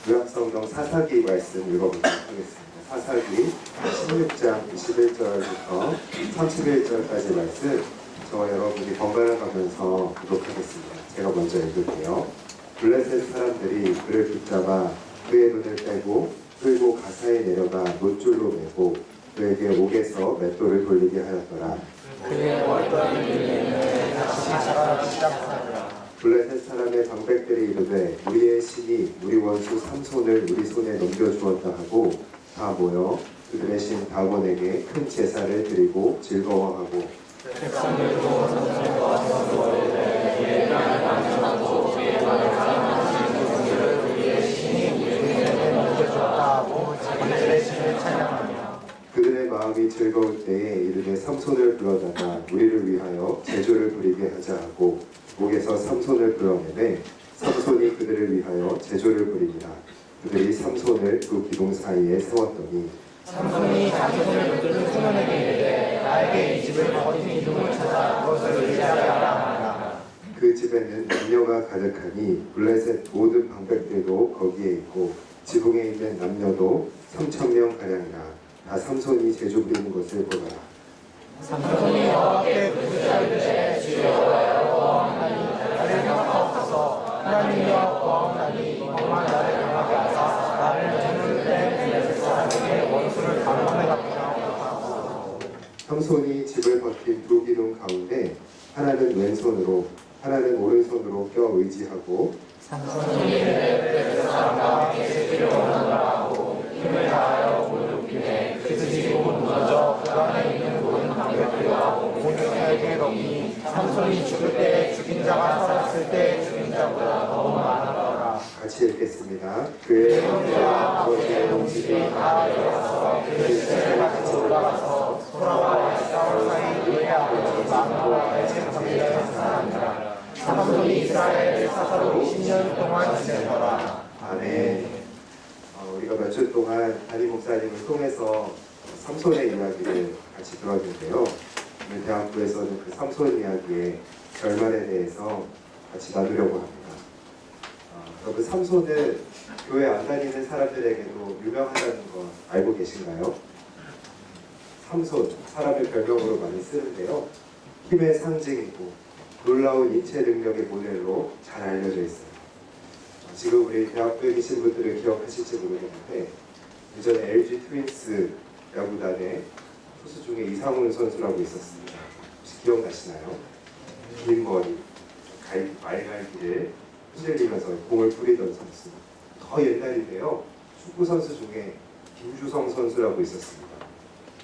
요약성경 사사기 말씀 읽어보도록 하겠습니다. 사사기 16장 21절부터 31절까지 말씀 저와 여러분이 번갈아 가면서 기록하겠습니다. 제가 먼저 읽을게요. 블레셋 사람들이 그를 붙잡아 그의 눈을 떼고 끌고 가사에 내려가 노줄로 매고 그에게 옥에서 맷돌을 돌리게 하였더라. 그의 머리털이 밀리는 다시 자라기 시작하더라. 블레셋 사람의 방백들이 이르되 우리의 신이 우리 원수 삼손을 우리 손에 넘겨주었다 하고 다 모여 그들의 신 다곤에게 큰 제사를 드리고 즐거워하고 백성들도 삼손과 원수를 그의 땅을 방문하고 그의 말을 사랑하는 그들을 우리의 신이 우리 손에 넘겨주었다 하고 자기들의 신을 찬양하며 그들의 마음이 즐거울 때에 이르되 삼손을 불러다가 우리를 위하여 제조를 부리게 하자 하고 옥에서 삼손을 불러내매 삼손이 그들을 위하여 제조를 부리니라. 그들이 삼손을 두 기둥 사이에 세웠더니 삼손이 자기 손을 붙든 소년에게 이르되 나에게 이 집을 버린 이름을 찾아 그것을 의지하게 하라 하라. 그 집에는 남녀가 가득하니 블레셋 모든 방백들도 거기에 있고 지붕에 있는 남녀도 3,000명 가량이라. 다 삼손이 제조 부리는 것을 보더라. 삼손이 여호와께 부르짖으되 주여 여호와하나니 나를 경하옵소서. 하나님이여 구하옵나니 정말 나를 강하게 하사 나를 눈을 뺀 블레셋 사람에게 원수를 단번에 갚게 하옵소서. 삼손이 집을 버틴 두 기둥 가운데 하나는 왼손으로 하나는 오른손으로 껴 의지하고 삼손이 블레셋 사람과 함께 세기를 원한다 하고 힘을 다하여 무릎임에 그 집이 곧 무너져 그 안에 있는 모든 방백들과 모든 덕이 삼손이 죽을 때 죽인 자가 살았을 때 죽인 자보다 더 많았더라. 같이 읽겠습니다. 그의 형제와 아버지의 동집이 다 내려와서 그의 시체를 같이 올라가서 소라와 에사울 사이 그의 아버지 마누아의 생사를 사랑하니라. 삼손이 이스라엘을 사사로 20년 동안 지내더라. 아멘. 우리가 며칠 동안 담임 목사님을 통해서 삼손의 이야기를 같이 들었는데요. 오늘 대학부에서는 그 삼손 이야기의 결말에 대해서 같이 나누려고 합니다. 여러분 삼손은 교회 안 다니는 사람들에게도 유명하다는 거 알고 계신가요? 삼손, 사람의 별명으로 많이 쓰는데요. 힘의 상징이고 놀라운 인체 능력의 모델로 잘 알려져 있어요. 지금 우리 대학교에 계신 분들은 기억하실지 모르겠는데 예전에 LG 트윈스 야구단에 투수 중에 이상훈 선수라고 있었습니다. 혹시 기억나시나요? 긴 머리, 말갈기를 흔들리면서 공을 부리던 선수. 더 옛날인데요. 축구 선수 중에 김주성 선수라고 있었습니다.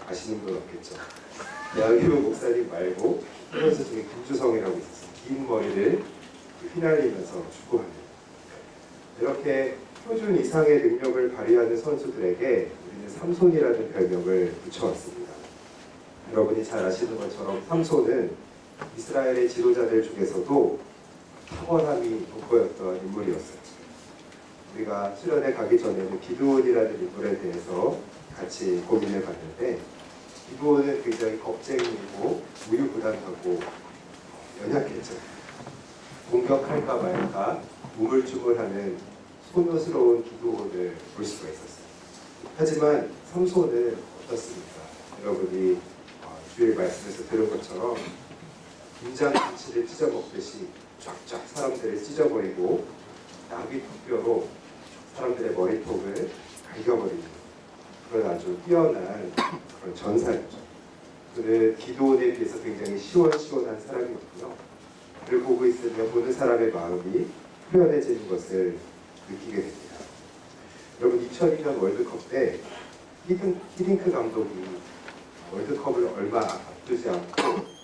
아시는 분 없겠죠? 양희우 목사님 말고 그 선수 중에 김주성이라고 있었어요. 긴 머리를 휘날리면서 축구하는. 이렇게 표준 이상의 능력을 발휘하는 선수들에게 우리는 삼손이라는 별명을 붙여왔습니다. 여러분이 잘 아시는 것처럼 삼손은 이스라엘의 지도자들 중에서도 탁월함이 돋보였던 인물이었어요. 우리가 수련회 가기 전에는 기드온이라는 인물에 대해서 같이 고민해 봤는데 기드온은 굉장히 겁쟁이고 우유부단하고 연약했죠. 공격할까 말까 우물쭈물하는 소녀스러운 기드온을 볼 수가 있었어요. 하지만 삼손은 어떻습니까? 여러분이 주일 말씀에서 들은 것처럼 김장김치를 찢어먹듯이 쫙쫙 사람들을 찢어버리고 나비 턱뼈로 사람들의 머리통을 갈겨버리는 그런 아주 뛰어난 그런 전사였죠. 그는 기드온에 비해서 굉장히 시원시원한 사람이었고요. 그를 보고 있으면 보는 사람의 마음이 후련해지는 것을 느끼게 됩니다. 여러분 2002년 월드컵 때 히딩크 감독이 월드컵을 얼마 앞두지 않고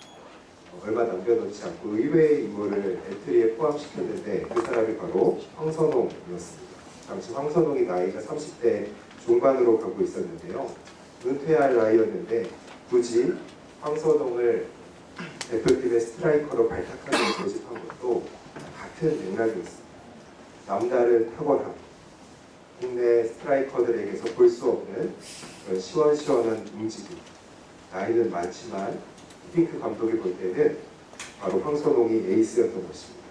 얼마 남겨놓지 않고 의외의 인물을 엔트리에 포함시켰는데 그 사람이 바로 황선홍이었습니다. 당시 황선홍이 나이가 30대 중반으로 가고 있었는데요. 은퇴할 나이였는데 굳이 황선홍을 대표팀의 스트라이커로 발탁하는 모집한 것도 같은 맥락이었습니다. 남다른 탁월함, 국내 스트라이커들에게서 볼 수 없는 그런 시원시원한 움직임. 나이는 많지만 히딩크 감독이 볼 때는 바로 황선홍이 에이스였던 것입니다.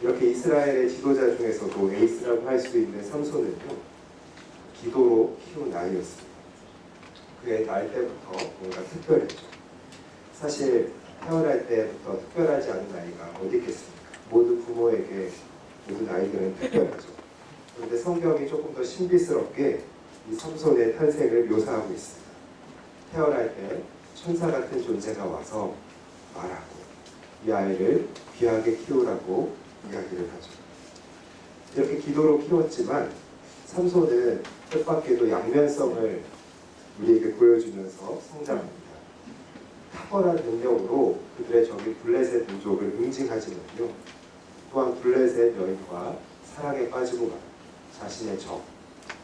이렇게 이스라엘의 지도자 중에서도 에이스라고 할 수 있는 삼손은요, 기도로 키운 아이였습니다. 그의 날 때부터 뭔가 특별했죠. 사실 태어날 때부터 특별하지 않은 아이가 어디 있겠습니까? 모두 부모에게 모든 아이들은 특별하죠. 그런데 성경이 조금 더 신비스럽게 이 삼손의 탄생을 묘사하고 있습니다. 태어날 때 천사 같은 존재가 와서 말하고 이 아이를 귀하게 키우라고 이야기를 하죠. 이렇게 기도로 키웠지만 삼손은 뜻밖에도 양면성을 우리에게 보여주면서 성장합니다. 탁월한 능력으로 그들의 적인 블레셋 민족을 응징하지만요, 또한 블레셋 여인과 사랑에 빠지고 말 자신의 적,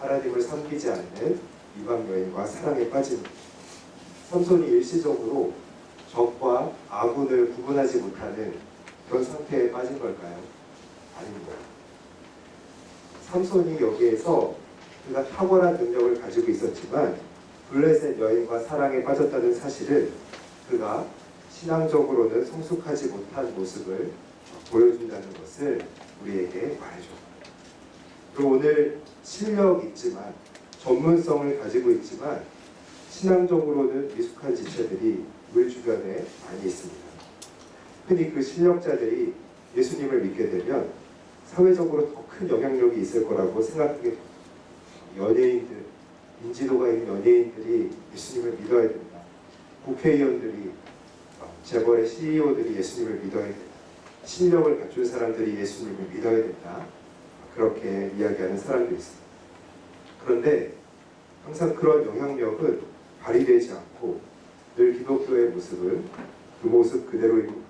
하나님을 섬기지 않는 이방 여인과 사랑에 빠지는 삼손이 일시적으로 적과 아군을 구분하지 못하는 그런 상태에 빠진 걸까요? 아닙니다. 삼손이 여기에서 그가 탁월한 능력을 가지고 있었지만 블레셋 여인과 사랑에 빠졌다는 사실을 그가 신앙적으로는 성숙하지 못한 모습을 보여준다는 것을 우리에게 말해줍니다. 그리고 오늘 실력 있지만 전문성을 가지고 있지만 신앙적으로는 미숙한 지체들이 우리 주변에 많이 있습니다. 흔히 그 실력자들이 예수님을 믿게 되면 사회적으로 더 큰 영향력이 있을 거라고 생각하게 됩니다. 연예인들, 인지도가 있는 연예인들이 예수님을 믿어야 된다. 국회의원들이, 재벌의 CEO들이 예수님을 믿어야 된다. 실력을 갖춘 사람들이 예수님을 믿어야 된다. 그렇게 이야기하는 사람도 있습니다. 그런데 항상 그런 영향력은 발휘되지 않고 늘 기독교의 모습은 그 모습 그대로입니다.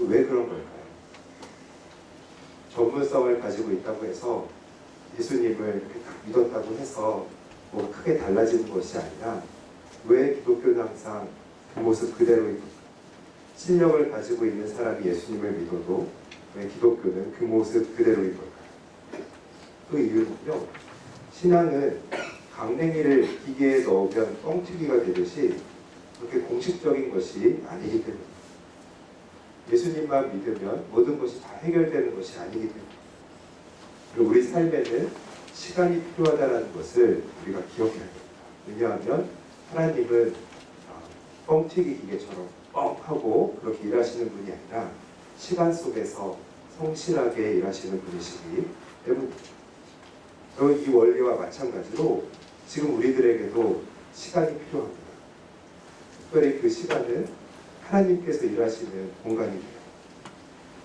왜 그런 걸까요? 전문성을 가지고 있다고 해서 예수님을 이렇게 딱 믿었다고 해서 뭐 크게 달라지는 것이 아니라 왜 기독교는 항상 그 모습 그대로입니까? 실력을 가지고 있는 사람이 예수님을 믿어도 왜 기독교는 그 모습 그대로인 걸까요? 그 이유는요, 신앙은 강냉이를 기계에 넣으면 뻥튀기가 되듯이 그렇게 공식적인 것이 아니기 때문입니다. 예수님만 믿으면 모든 것이 다 해결되는 것이 아니기 때문입니다. 그리고 우리 삶에는 시간이 필요하다는 것을 우리가 기억해야 됩니다. 왜냐하면 하나님은 뻥튀기 기계처럼 뻥하고 그렇게 일하시는 분이 아니라 시간 속에서 성실하게 일하시는 분이시기 때문입니다. 이 원리와 마찬가지로 지금 우리들에게도 시간이 필요합니다. 특별히 그 시간은 하나님께서 일하시는 공간입니다.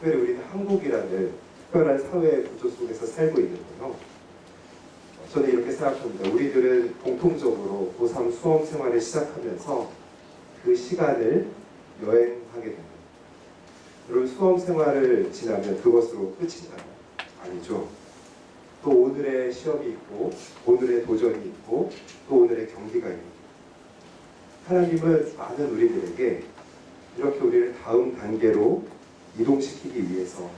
특별히 우리는 한국이라는 특별한 사회 구조 속에서 살고 있는데요. 저는 이렇게 생각합니다. 우리들은 공통적으로 고3 수험 생활을 시작하면서 그 시간을 여행하게 됩니다. 여러분, 수험 생활을 지나면 그것으로 끝인가요? 아니죠. 또 오늘의 시험이 있고 오늘의 도전이 있고 또 오늘의 경기가 있습니다. 하나님은 많은 우리들에게 이렇게 우리를 다음 단계로 이동시키기 위해서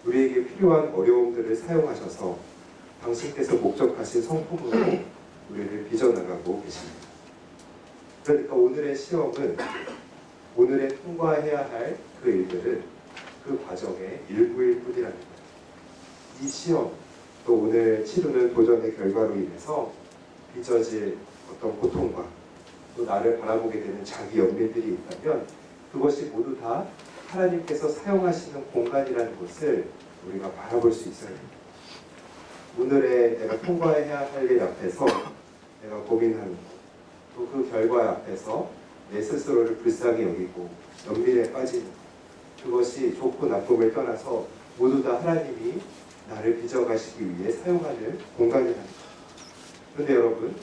우리에게 필요한 어려움들을 사용하셔서 당신께서 목적하신 성품으로 우리를 빚어나가고 계십니다. 그러니까 오늘의 시험은 오늘의 통과해야 할 그 일들은 그 과정의 일부일 뿐이라는 거예요. 이 시험, 또 오늘 치르는 도전의 결과로 인해서 빚어질 어떤 고통과 또 나를 바라보게 되는 자기 연민들이 있다면 그것이 모두 다 하나님께서 사용하시는 공간이라는 것을 우리가 바라볼 수 있어야 합니다. 오늘의 내가 통과해야 할 일 앞에서 내가 고민하는 것, 또 그 결과 앞에서 내 스스로를 불쌍히 여기고 연민에 빠지는 것, 그것이 좋고 나쁨을 떠나서 모두 다 하나님이 나를 빚어가시기 위해 사용하는 공간이라는 것. 그런데 여러분,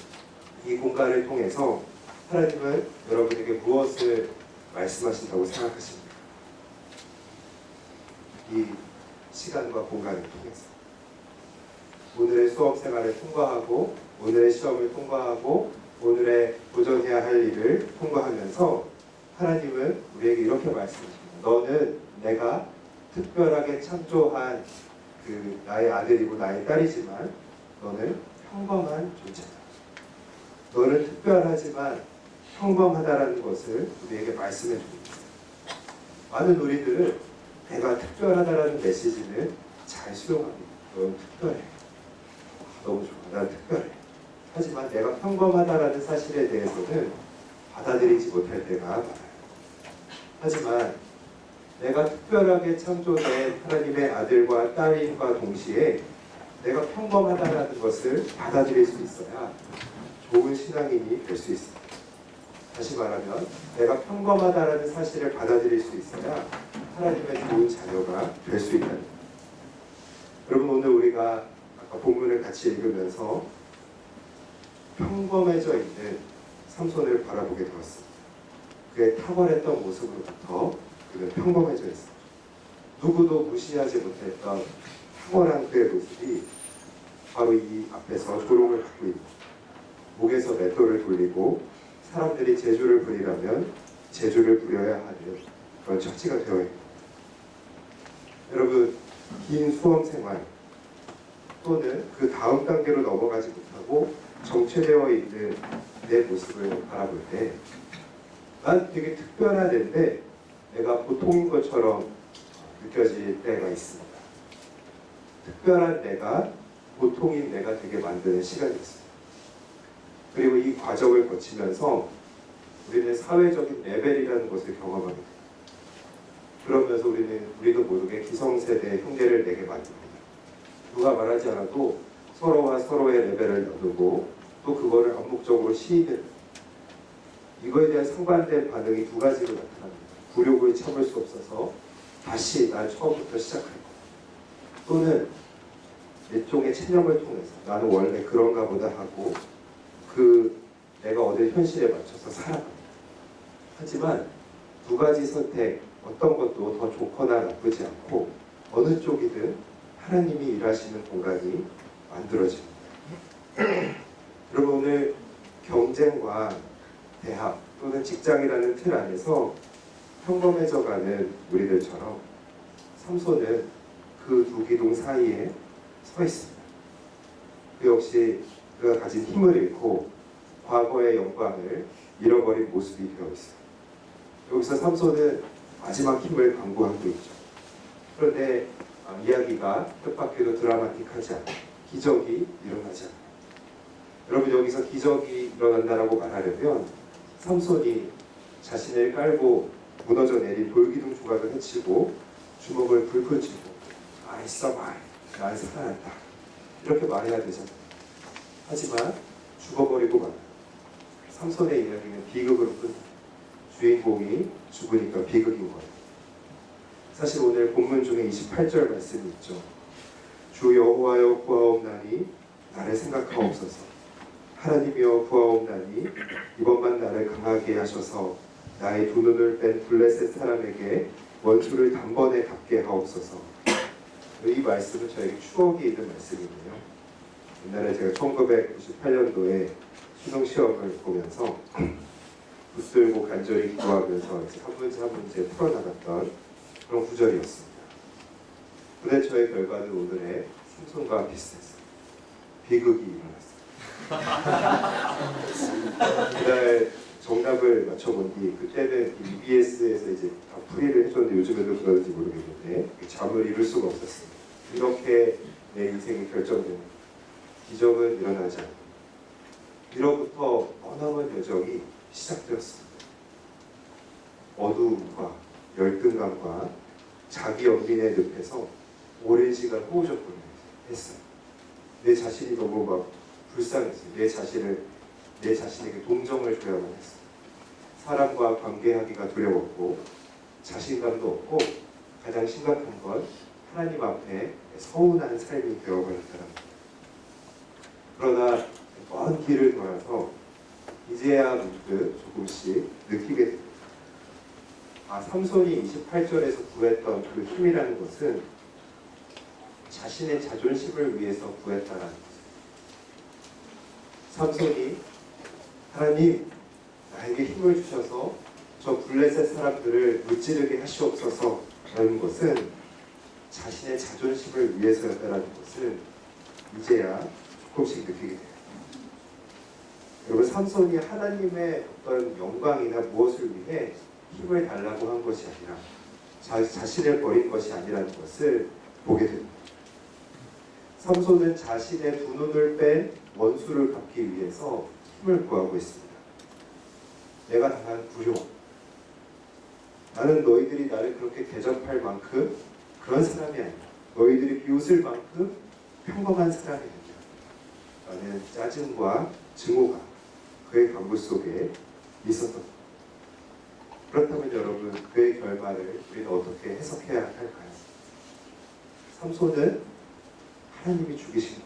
이 공간을 통해서 하나님은 여러분에게 무엇을 말씀하신다고 생각하십니까? 이 시간과 공간을 통해서 오늘의 수업 생활을 통과하고 오늘의 시험을 통과하고 오늘의 도전해야 할 일을 통과하면서 하나님은 우리에게 이렇게 말씀하십니다. 너는 내가 특별하게 창조한 그 나의 아들이고 나의 딸이지만 너는 평범한 존재다. 너는 특별하지만 평범하다라는 것을 우리에게 말씀해 줍니다. 많은 우리들은 내가 특별하다라는 메시지는 잘 수용합니다. 넌 특별해. 너무 좋아. 난 특별해. 하지만 내가 평범하다라는 사실에 대해서는 받아들이지 못할 때가 많아요. 하지만 내가 특별하게 창조된 하나님의 아들과 딸임과 동시에 내가 평범하다라는 것을 받아들일 수 있어야 좋은 신앙인이 될 수 있습니다. 다시 말하면 내가 평범하다라는 사실을 받아들일 수 있어야 하나님의 좋은 자녀가 될 수 있다는 거예요. 여러분, 오늘 우리가 아까 본문을 같이 읽으면서 평범해져 있는 삼손을 바라보게 되었습니다. 그의 탁월했던 모습으로부터 그는 평범해져 있습니다. 누구도 무시하지 못했던 탁월한 그의 모습이 바로 이 앞에서 조롱을 받고 있는, 목에서 맷돌을 돌리고 사람들이 제주를 부리라면 제주를 부려야 하는 그런 처지가 되어 있습니다. 여러분, 긴 수험 생활 또는 그 다음 단계로 넘어가지 못하고 정체되어 있는 내 모습을 바라볼 때 난 되게 특별한 애인데 내가 보통인 것처럼 느껴질 때가 있습니다. 특별한 내가 보통인 내가 되게 만드는 시간이 있습니다. 그리고 이 과정을 거치면서 우리는 사회적인 레벨이라는 것을 경험하게 됩니다. 그러면서 우리도 모르게 기성세대의 흉내를 내게 만듭니다. 누가 말하지 않아도 서로와 서로의 레벨을 나누고 또 그거를 암묵적으로 시인해요. 이거에 대한 상반된 반응이 두 가지로 나타납니다. 굴욕을 참을 수 없어서 다시 난 처음부터 시작할 거야. 또는 일종의 체념을 통해서 나는 원래 그런가 보다 하고 내가 얻은 현실에 맞춰서 살아갑니다. 하지만 두 가지 선택 어떤 것도 더 좋거나 나쁘지 않고 어느 쪽이든 하나님이 일하시는 공간이 만들어집니다. 여러분, 오늘 경쟁과 대학 또는 직장이라는 틀 안에서 평범해져가는 우리들처럼 삼손은 그 두 기둥 사이에 서 있습니다. 그 역시 그가 가진 힘을 잃고 과거의 영광을 잃어버린 모습이 되어 있어요. 여기서 삼손은 마지막 힘을 강구하고 있죠. 그런데 이야기가 뜻밖에도 드라마틱하지 않고 기적이 일어나지 않아요. 여러분, 여기서 기적이 일어난다라고 말하려면 삼손이 자신을 깔고 무너져 내린 돌기둥 조각을 해치고 주먹을 불끈 쥐고 I survived, 난 살아났다, 이렇게 말해야 되잖아요. 하지만 죽어버리고 말아요. 삼손의 이야기는 비극으로 끝납니다. 주인공이 죽으니까 비극인 거예요. 사실 오늘 본문 중에 28절 말씀이 있죠. 주 여호와여 구하옵나니 나를 생각하옵소서. 하나님이여 구하옵나니 이번만 나를 강하게 하셔서 나의 두 눈을 뺀 블레셋 사람에게 원수를 단번에 갚게 하옵소서. 이 말씀은 저에게 추억이 있는 말씀이네요. 옛날에 제가 1998년도에 수능시험을 보면서 붙들고 간절히 기도하면서 한 문제 한 문제 풀어나갔던 그런 구절이었습니다. 근데 저의 결과는 오늘의 삼손과 비슷했어요. 비극이 일어났어요. 그날 정답을 맞춰본 뒤 그때는 EBS에서 이제 다 풀이를 해줬는데 요즘에도 그러는지 모르겠는데 잠을 이룰 수가 없었습니다. 이렇게 내 인생이 결정된 기적은 일어나지 않고 이로부터 머나먼 여정이 시작되었습니다. 어두움과 열등감과 자기 연민의 늪에서 오랜 시간 호우적거리면서 했어요. 내 자신이 너무 막 불쌍했어요. 내 자신에게 동정을 줘야만 했어요. 사람과 관계하기가 두려웠고 자신감도 없고 가장 심각한 건 하나님 앞에 서운한 삶이 되어버렸다는 겁니다. 그러나 먼 길을 돌아서 이제야 문득 조금씩 느끼게 됩니다. 삼손이 28절에서 구했던 그 힘이라는 것은 자신의 자존심을 위해서 구했다라는 거죠. 삼손이 하나님 나에게 힘을 주셔서 저 블레셋 사람들을 무찌르게 하시옵소서 라는 것은 자신의 자존심을 위해서였다라는 것을 이제야 조금씩 느끼게 돼요. 여러분, 삼손이 하나님의 어떤 영광이나 무엇을 위해 힘을 달라고 한 것이 아니라 자신을 버린 것이 아니라는 것을 보게 됩니다. 삼손은 자신의 두 눈을 뺀 원수를 갚기 위해서 힘을 구하고 있습니다. 내가 당한 불효, 나는 너희들이 나를 그렇게 대접할 만큼 그런 사람이 아니야. 너희들이 비웃을 만큼 평범한 사람이 아니야. 라는 짜증과 증오가 그의 간부 속에 있었던 것. 그렇다면 여러분, 그의 결말을 우리는 어떻게 해석해야 할까요? 삼손은 하나님이 죽이신 것,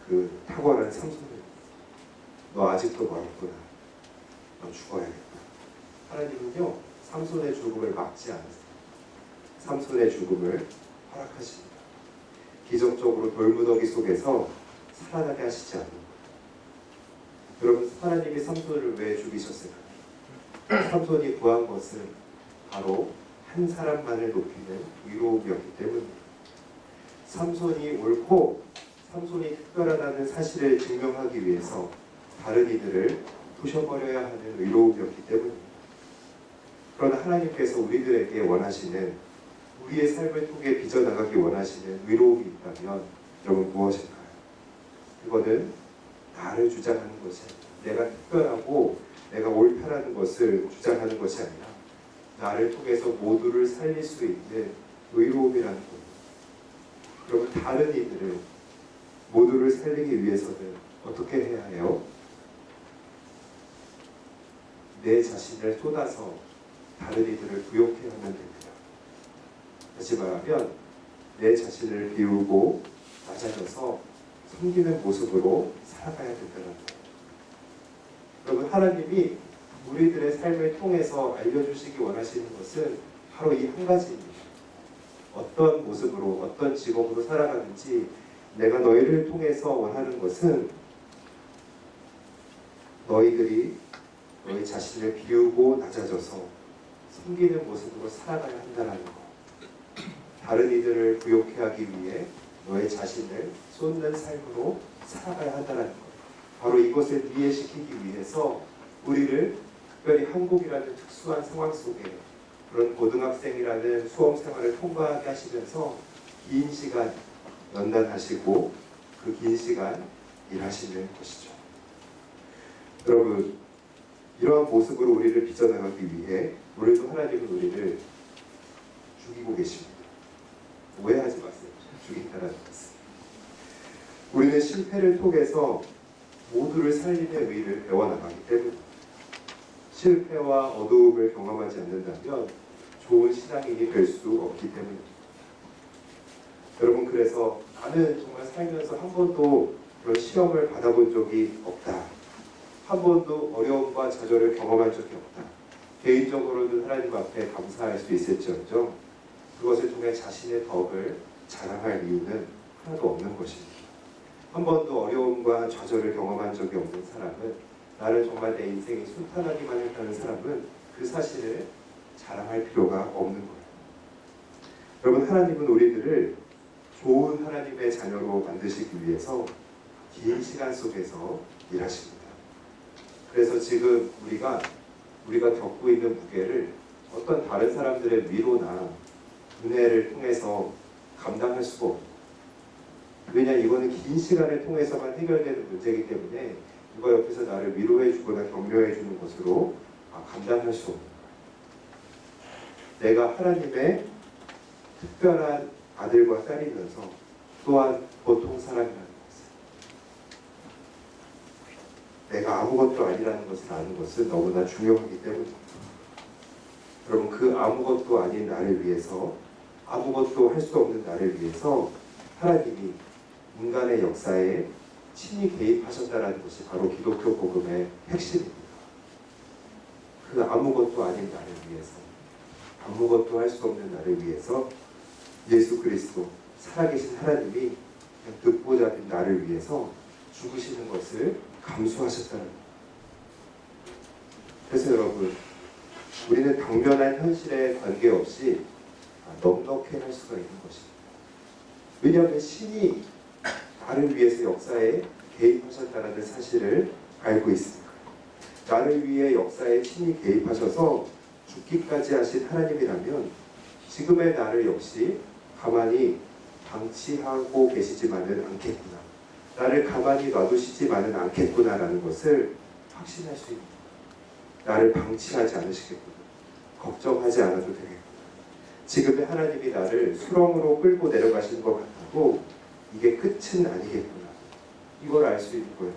그 탁월한 삼손을, 너 아직도 멀었구나, 너 죽어야겠다. 하나님은요, 삼손의 죽음을 막지 않으세요. 삼손의 죽음을 허락하십니다. 기적적으로 돌무더기 속에서 살아나게 하시지 않는 거예요. 여러분, 하나님이 삼손을 왜 죽이셨을까요? 삼손이 구한 것은 바로 한 사람만을 높이는 위로움이었기 때문입니다. 삼손이 옳고 삼손이 특별하다는 사실을 증명하기 위해서 다른 이들을 부셔버려야 하는 의로움이었기 때문입니다. 그러나 하나님께서 우리들에게 원하시는, 우리의 삶을 통해 빚어나가기 원하시는 의로움이 있다면 여러분 무엇일까요? 그거는 나를 주장하는 것이 아니라, 내가 특별하고 내가 옳다라는 것을 주장하는 것이 아니라 나를 통해서 모두를 살릴 수 있는 의로움이라는 겁니다. 여러분, 다른 이들을 모두를 살리기 위해서는 어떻게 해야 해요? 내 자신을 쏟아서 다른 이들을 부욕해 하면 됩니다. 다시 말하면 내 자신을 비우고 낮아져서 섬기는 모습으로 살아가야 된다는 거예요. 여러분, 하나님이 우리들의 삶을 통해서 알려주시기 원하시는 것은 바로 이 한 가지입니다. 어떤 모습으로, 어떤 직업으로 살아가는지 내가 너희를 통해서 원하는 것은 너희들이 너희 자신을 비우고 낮아져서 섬기는 모습으로 살아가야 한다는 것. 다른 이들을 부욕해 하기 위해 너의 자신을 쏟는 삶으로 살아가야 한다는 것. 바로 이것을 이해시키기 위해서 우리를 특별히 한국이라는 특수한 상황 속에 그런 고등학생이라는 수험 생활을 통과하게 하시면서 긴 시간 연단하시고 그 긴 시간 일하시는 것이죠. 여러분, 이러한 모습으로 우리를 빚어나가기 위해 오늘도 하나님은 우리를 죽이고 계십니다. 오해하지 마세요. 죽인다라는 것은. 우리는 실패를 통해서 모두를 살리는 의를 배워나가기 때문입니다. 실패와 어두움을 경험하지 않는다면 좋은 신앙인이 될 수 없기 때문입니다. 여러분, 그래서 나는 정말 살면서 한 번도 그런 시험을 받아본 적이 없다. 한 번도 어려움과 좌절을 경험한 적이 없다. 개인적으로는 하나님 앞에 감사할 수 있을지언정 그것을 통해 자신의 덕을 자랑할 이유는 하나도 없는 것입니다. 한 번도 어려움과 좌절을 경험한 적이 없는 사람은, 나는 정말 내 인생이 순탄하기만 했다는 사람은 그 사실을 자랑할 필요가 없는 거예요. 여러분, 하나님은 우리들을 좋은 하나님의 자녀로 만드시기 위해서 긴 시간 속에서 일하십니다. 그래서 지금 우리가 겪고 있는 무게를 어떤 다른 사람들의 위로나 은혜를 통해서 감당할 수가 없어요. 왜냐, 이거는 긴 시간을 통해서만 해결되는 문제이기 때문에 누가 옆에서 나를 위로해 주거나 격려해 주는 것으로 감당할 수 없는 거예요. 내가 하나님의 특별한 아들과 딸이면서 또한 보통 사람이라는 것을, 내가 아무것도 아니라는 것을 아는 것은 너무나 중요하기 때문입니다. 여러분, 그 아무것도 아닌 나를 위해서, 아무것도 할 수 없는 나를 위해서 하나님이 인간의 역사에 친히 개입하셨다는 것이 바로 기독교 복음의 핵심입니다. 그 아무것도 아닌 나를 위해서, 아무것도 할 수 없는 나를 위해서 예수 그리스도, 살아계신 하나님이 그냥 듣보잡인 나를 위해서 죽으시는 것을 감수하셨다는 것. 그래서 여러분, 우리는 당면한 현실에 관계없이 넉넉해 할 수가 있는 것입니다. 왜냐하면 신이 나를 위해서 역사에 개입하셨다는 사실을 알고 있으니까. 나를 위해 역사에 신이 개입하셔서 죽기까지 하신 하나님이라면 지금의 나를 역시 가만히 방치하고 계시지만은 않겠구나. 나를 가만히 놔두시지만은 않겠구나라는 것을 확신할 수 있는, 나를 방치하지 않으시겠구나. 걱정하지 않아도 되겠구나. 지금의 하나님이 나를 수렁으로 끌고 내려가시는 것 같아도 이게 끝은 아니겠구나. 이걸 알 수 있는 거예요.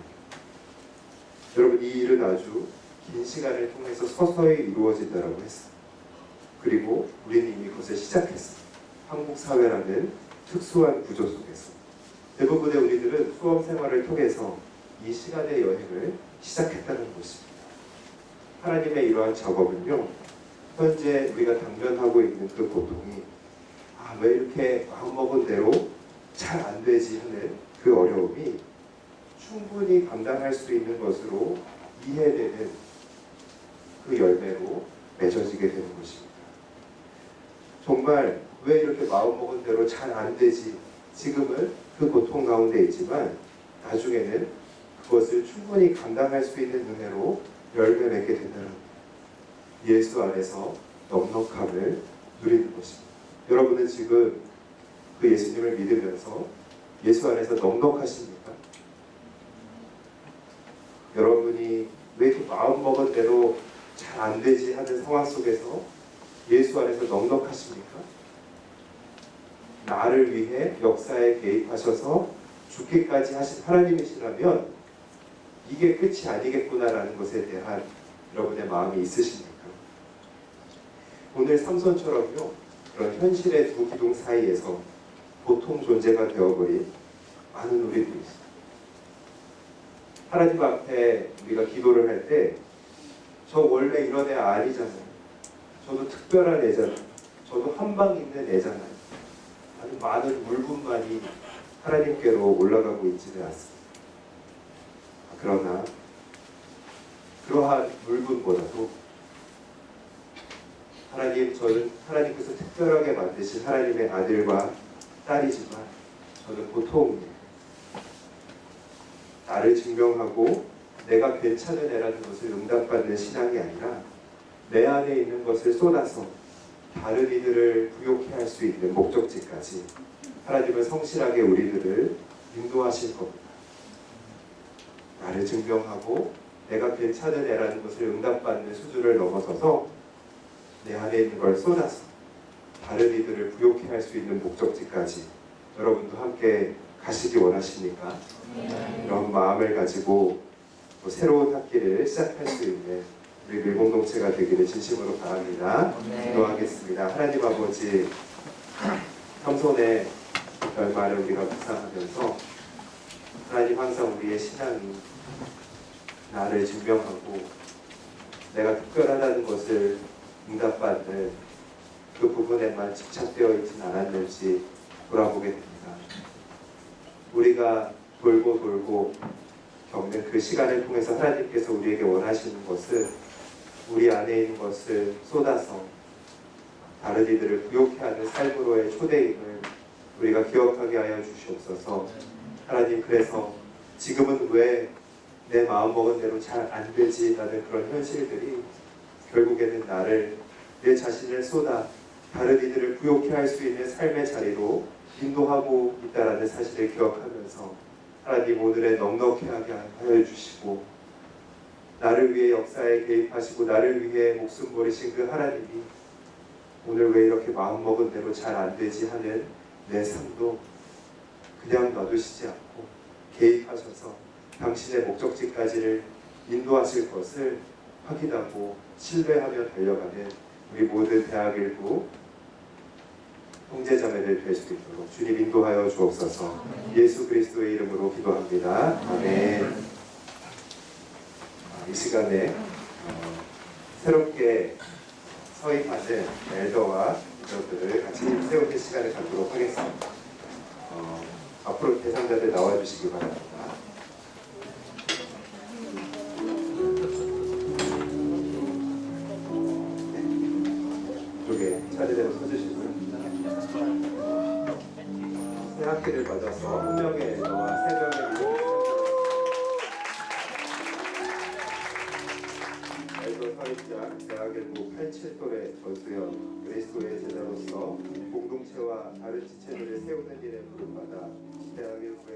여러분, 이 일은 아주 긴 시간을 통해서 서서히 이루어진다라고 했어요. 그리고 우리는 이미 그것을 시작했어요. 한국 사회라는 특수한 구조 속에서 대부분의 우리들은 수험 생활을 통해서 이 시간의 여행을 시작했다는 것입니다. 하나님의 이러한 작업은요, 현재 우리가 당면하고 있는 그 고통이 왜 이렇게 마음먹은 대로 잘 안 되지 하는 그 어려움이 충분히 감당할 수 있는 것으로 이해되는 그 열매로 맺어지게 되는 것입니다. 정말 왜 이렇게 마음먹은 대로 잘 안 되지, 지금은 그 고통 가운데 있지만 나중에는 그것을 충분히 감당할 수 있는 은혜로 열매 맺게 된다는 예수 안에서 넉넉함을 누리는 것입니다. 여러분은 지금 그 예수님을 믿으면서 예수 안에서 넉넉하십니까? 여러분이 왜 이렇게 마음먹은 대로 잘 안 되지 하는 상황 속에서 예수 안에서 넉넉하십니까? 나를 위해 역사에 개입하셔서 죽기까지 하신 하나님이시라면 이게 끝이 아니겠구나라는 것에 대한 여러분의 마음이 있으십니까? 오늘 삼손처럼요, 그런 현실의 두 기둥 사이에서 보통 존재가 되어버린 많은 우리들이 있습니다. 하나님 앞에 우리가 기도를 할 때 저 원래 이런 애 아니잖아요. 저도 특별한 애잖아요. 저도 한방 있는 애잖아요. 아주 많은 물분만이 하나님께로 올라가고 있지는 않습니다. 그러나 그러한 물분보다도 저는 하나님께서 특별하게 만드신 하나님의 아들과 딸이지만 저는 보통입니다. 나를 증명하고 내가 괜찮은 애라는 것을 응답받는 신앙이 아니라 내 안에 있는 것을 쏟아서 다른 이들을 부욕해 할 수 있는 목적지까지 하나님은 성실하게 우리들을 인도하실 겁니다. 나를 증명하고 내가 괜찮은 애라는 것을 응답받는 수준을 넘어서서 내 안에 있는 걸 쏟아서 다른 이들을 부욕해 할 수 있는 목적지까지 여러분도 함께 가시기 원하십니까? 이런 마음을 가지고 또 새로운 학기를 시작할 수 있는 우리 밀공동체가 되기를 진심으로 바랍니다. 기도하겠습니다. 하나님 아버지, 삼손의 결말을 우리가 묵상하면서 하나님 항상 우리의 신앙이 나를 증명하고 내가 특별하다는 것을 응답받는 그 부분에만 집착되어 있지는 않았는지 돌아보게 됩니다. 우리가 돌고 겪는 그 시간을 통해서 하나님께서 우리에게 원하시는 것은 우리 안에 있는 것을 쏟아서 다른 이들을 부욕해 하는 삶으로의 초대임을 우리가 기억하게 하여 주시옵소서. 하나님, 그래서 지금은 왜 내 마음먹은 대로 잘 안 되지 라는 그런 현실들이 결국에는 나를, 내 자신을 쏟아 다른 이들을 부욕해 할 수 있는 삶의 자리로 인도하고 있다라는 사실을 기억하면서 하나님, 오늘의 넉넉하게 하여 주시고 나를 위해 역사에 개입하시고 나를 위해 목숨 버리신 그 하나님이 오늘 왜 이렇게 마음먹은 대로 잘 안 되지 하는 내 삶도 그냥 놔두시지 않고 개입하셔서 당신의 목적지까지를 인도하실 것을 확인하고 신뢰하며 달려가는 우리 모든 대학일부 형제자매들 될 수 있도록 주님 인도하여 주옵소서. 예수 그리스도의 이름으로 기도합니다. 아멘. 이 시간에 새롭게 서입하는 엘더와 리더들을 같이 세우는 시간을 갖도록 하겠습니다. 앞으로 대상자들 나와주시기 바랍니다. 이쪽에 자리대로 서주시고요. 새 학기를 맞아서 한 명의 엘더와 세 명의 엘더 서입장 대학일부 87돌의 전수연 그리스도의 제자로 지체로서 공동체와 다른 지체들을 세우는 일에 부름받아 대한민국의